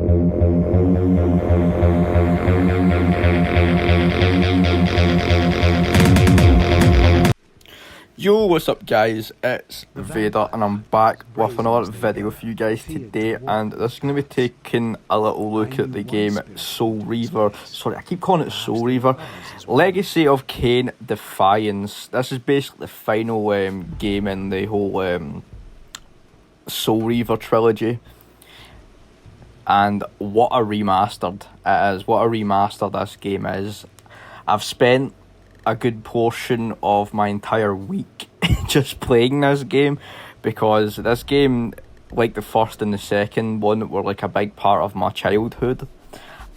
Yo, what's up guys, it's Vader and I'm back with another video for you guys today, and this is going to be taking a little look at the game Soul Reaver, sorry I keep calling it Soul Reaver, Legacy of Kain Defiance. This is basically the final game in the whole Soul Reaver trilogy, and what a remastered it is, what a remaster this game is. I've spent a good portion of my entire week just playing this game, because this game, like the first and the second one, were like a big part of my childhood,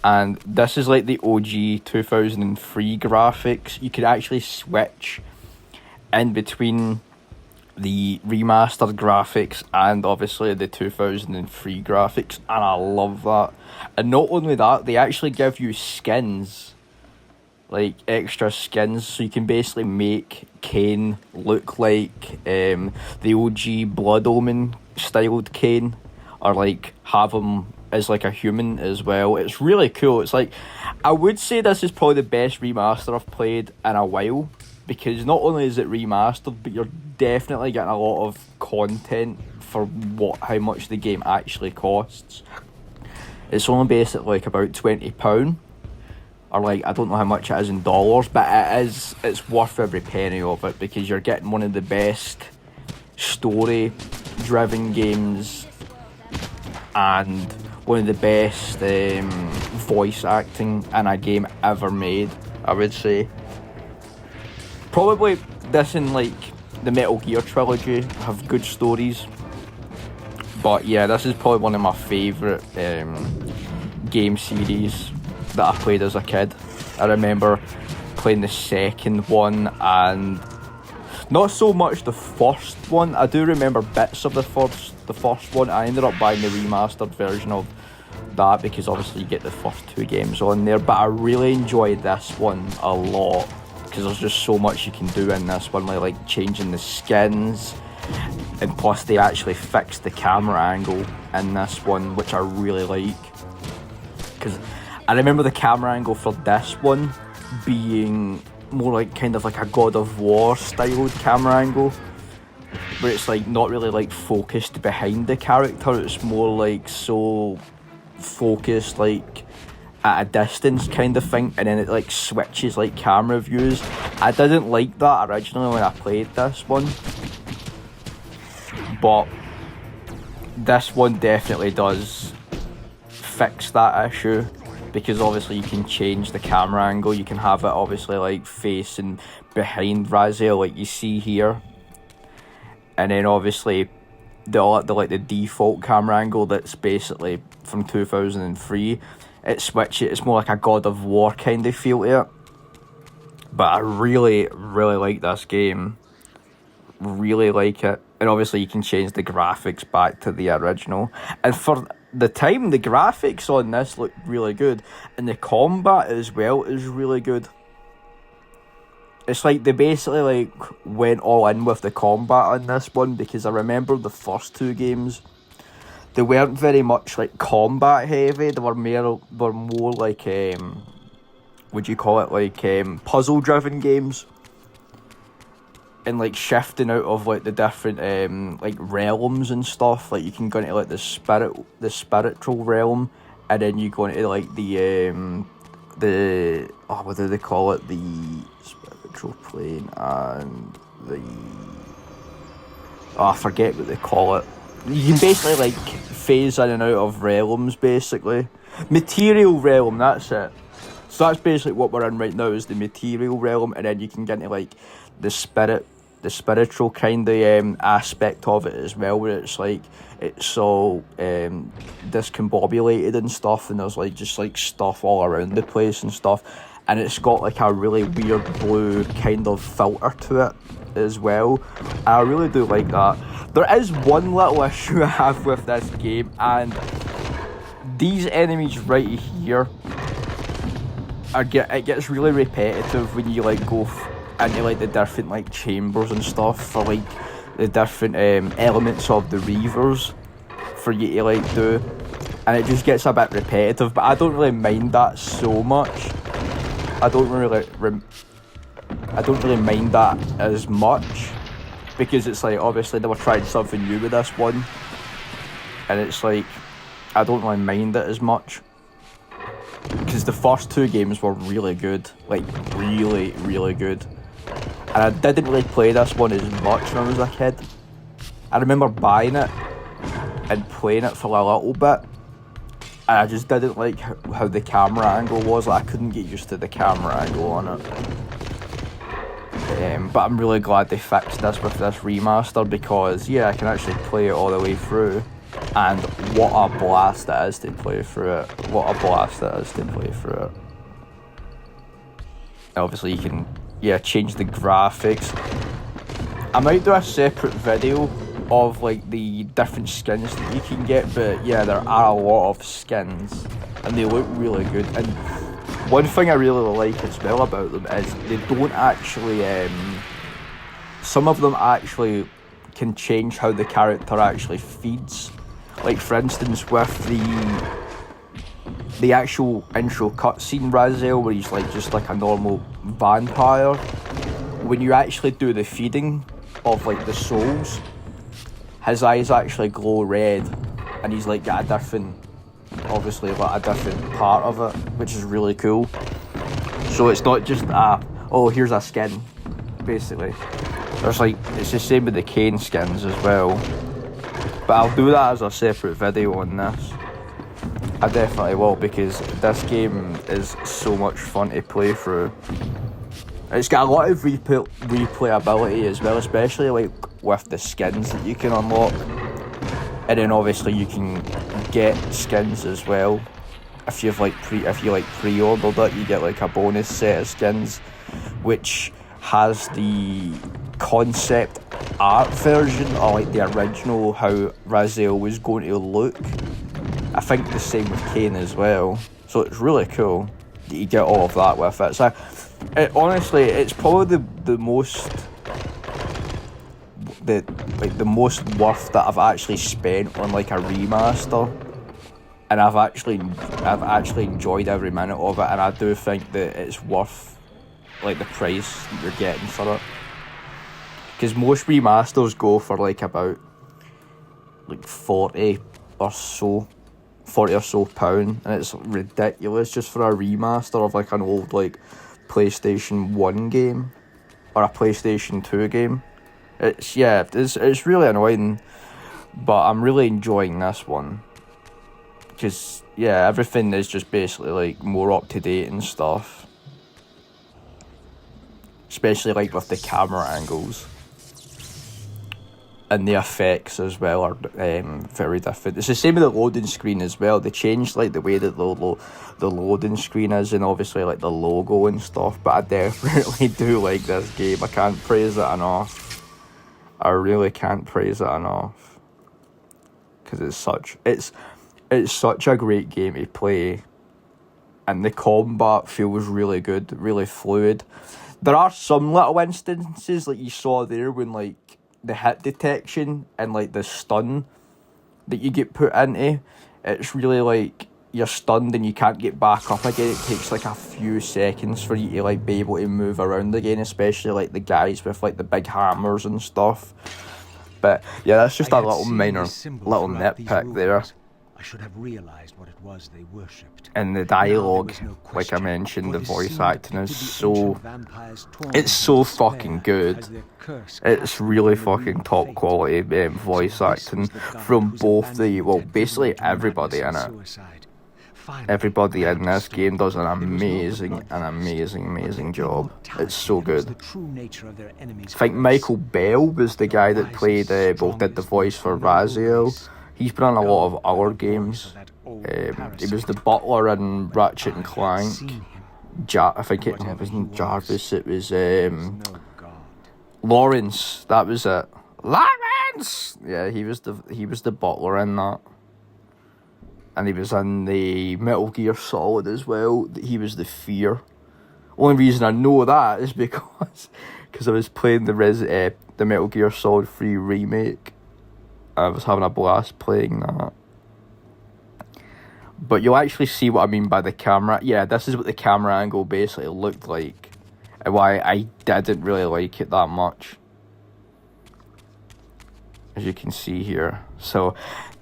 and this is like the OG 2003 graphics. You could actually switch in between the remastered graphics and obviously the 2003 graphics, and I love that. And not only that, they actually give you skins, like extra skins, so you can basically make Kain look like the OG Blood Omen styled Kain, or like have him as like a human as well. It's really cool. It's like, I would say this is probably the best remaster I've played in a while, because not only is it remastered, but you're definitely getting a lot of content for how much the game actually costs. It's only basically like about £20, or like, I don't know how much it is in dollars, but it's worth every penny of it, because you're getting one of the best story driven games and one of the best voice acting in a game ever made, I would say. Probably this and like the Metal Gear trilogy have good stories, but yeah, this is probably one of my favourite game series that I played as a kid. I remember playing the second one and not so much the first one. I do remember bits of the first one. I ended up buying the remastered version of that, because obviously you get the first two games on there, but I really enjoyed this one a lot, because there's just so much you can do in this one, like changing the skins, and plus they actually fixed the camera angle in this one, which I really like, because I remember the camera angle for this one being more like kind of like a God of War styled camera angle, where it's like not really like focused behind the character, it's more like so focused like at a distance kind of thing, and then it like switches like camera views. I didn't like that originally when I played this one, but this one definitely does fix that issue, because obviously you can change the camera angle. You can have it obviously like facing behind Raziel like you see here, and then obviously the default camera angle that's basically from 2003, it's more like a God of War kind of feel to it. But I really like this game, really like it. And obviously you can change the graphics back to the original, and for the time the graphics on this look really good, and the combat as well is really good. It's like they basically like went all in with the combat on this one, because I remember the first two games, they weren't very much like combat heavy. They were more like would you call it, like puzzle driven games, and like shifting out of like the different like realms and stuff. Like you can go into like the spiritual realm, and then you go into like the what do they call it, the spiritual plane, and the I forget what they call it. You can basically like phase in and out of realms, basically. Material realm, that's it. So that's basically what we're in right now, is the material realm, and then you can get into like the spiritual kind of aspect of it as well, where it's like it's all discombobulated and stuff, and there's like just like stuff all around the place and stuff, and it's got like a really weird blue kind of filter to it as well. I really do like that. There is one little issue I have with this game, and these enemies right here it gets really repetitive when you like go into like the different like chambers and stuff for like the different elements of the Reavers for you to like do. and it just gets a bit repetitive, but I don't really mind that so much. I don't really mind that as much, because it's like, obviously they were trying something new with this one, and it's like, I don't really mind it as much, because the first two games were really good, like really, really good, and I didn't really play this one as much when I was a kid. I remember buying it and playing it for a little bit, and I just didn't like how the camera angle was. Like, I couldn't get used to the camera angle on it. But I'm really glad they fixed this with this remaster, because yeah, I can actually play it all the way through, and what a blast it is to play through it. Obviously you can change the graphics. I might do a separate video of like the different skins that you can get, but yeah, there are a lot of skins and they look really good. And one thing I really like as well about them is they don't actually some of them actually can change how the character actually feeds. Like, for instance, with the actual intro cutscene Raziel, where he's like just like a normal vampire, when you actually do the feeding of like the souls, his eyes actually glow red, and he's like got a different, obviously like a different part of it, which is really cool. So it's not just oh, here's a skin, basically. There's like, it's the same with the Kain skins as well, but I'll do that as a separate video on this. I definitely will, because this game is so much fun to play through. It's got a lot of replayability as well, especially like with the skins that you can unlock. And then obviously you can get skins as well. If you pre-ordered it, you get like a bonus set of skins, which has the concept art version, or like the original how Raziel was going to look. I think the same with Kain as well. So it's really cool that you get all of that with it. So honestly, it's probably the most worth that I've actually spent on like a remaster, and I've actually enjoyed every minute of it, and I do think that it's worth like the price that you're getting for it, because most remasters go for like about like 40 or so pound, and it's ridiculous just for a remaster of like an old like PlayStation 1 game or a PlayStation 2 game. It's really annoying, but I'm really enjoying this one, because yeah, everything is just basically like more up to date and stuff, especially like with the camera angles. And the effects as well are very different. It's the same with the loading screen as well. They changed like the way that the loading screen is, and obviously like the logo and stuff. But I definitely do like this game. I can't praise it enough. I really can't praise it enough, because it's such a great game to play, and the combat feels really good, really fluid. There are some little instances like you saw there when like the hit detection and like the stun that you get put into, it's really like you're stunned and you can't get back up again. It takes like a few seconds for you to like be able to move around again, especially like the guys with like the big hammers and stuff. But yeah, that's just a little minor little nitpick there. I should have realized what it was they worshipped. And the dialogue, like I mentioned, the voice acting is so fucking good. It's really fucking top quality voice acting from both basically everybody in it. Everybody in this game does an amazing job. It's so good. I think Michael Bell was the guy that played, did the voice for Raziel. He's been on a lot of other games. He was the butler in Ratchet and Clank. I think it wasn't Jarvis, it was Lawrence, that was it. Lawrence! Yeah, he was the butler in that. And he was in the Metal Gear Solid as well. He was the Fear. Only reason I know that is because I was playing the Metal Gear Solid 3 remake. I was having a blast playing that. But you'll actually see what I mean by the camera. Yeah, this is what the camera angle basically looked like, and why I didn't really like it that much, as you can see here. So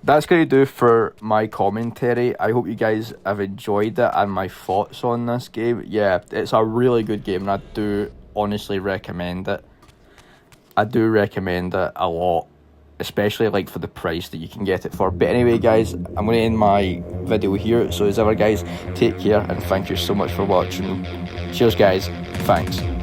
that's going to do for my commentary. I hope you guys have enjoyed it and my thoughts on this game. Yeah, it's a really good game, and I do honestly recommend it. I do recommend it a lot, especially like for the price that you can get it for. But anyway, guys, I'm going to end my video here. So as ever, guys, take care, and thank you so much for watching. Cheers, guys. Thanks.